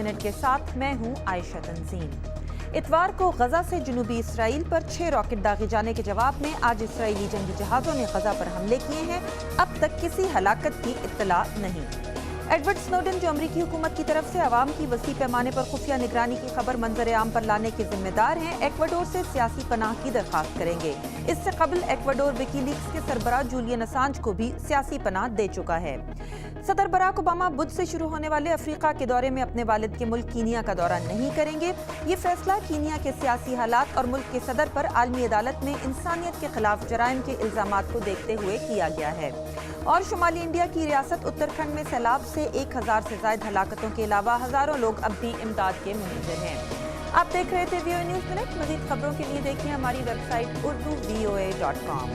Minute کے ساتھ میں ہوں عائشہ تنظیم۔ اتوار کو غزہ سے جنوبی اسرائیل پر 6 راکٹ داغے جانے کے جواب میں آج اسرائیلی جنگی جہازوں نے غزہ پر حملے کیے ہیں۔ اب تک کسی ہلاکت کی اطلاع نہیں۔ ایڈورڈ سنوڈن جو امریکی حکومت کی طرف سے عوام کی وسیع پیمانے پر خفیہ نگرانی کی خبر منظر عام پر لانے کے ذمہ دار ہیں، ایکواڈور سے سیاسی پناہ کی درخواست کریں گے۔ اس سے قبل ایکواڈور وکی لیکس کے سربراہ جولین اسانج کو بھی سیاسی پناہ دے چکا ہے۔ صدر براک اوباما بدھ سے شروع ہونے والے افریقہ کے دورے میں اپنے والد کے ملک کینیا کا دورہ نہیں کریں گے۔ یہ فیصلہ کینیا کے سیاسی حالات اور ملک کے صدر پر عالمی عدالت میں انسانیت کے خلاف جرائم کے الزامات کو دیکھتے ہوئے کیا گیا ہے۔ اور شمالی انڈیا کی ریاست اتراکھنڈ میں سیلاب سے 1000 سے زائد ہلاکتوں کے علاوہ ہزاروں لوگ اب بھی امداد کے منتظر ہیں۔ آپ دیکھ رہے تھے VOA نیوز منٹ۔ مزید خبروں کے لیے دیکھیں ہماری ویب سائٹ urduvoa.com۔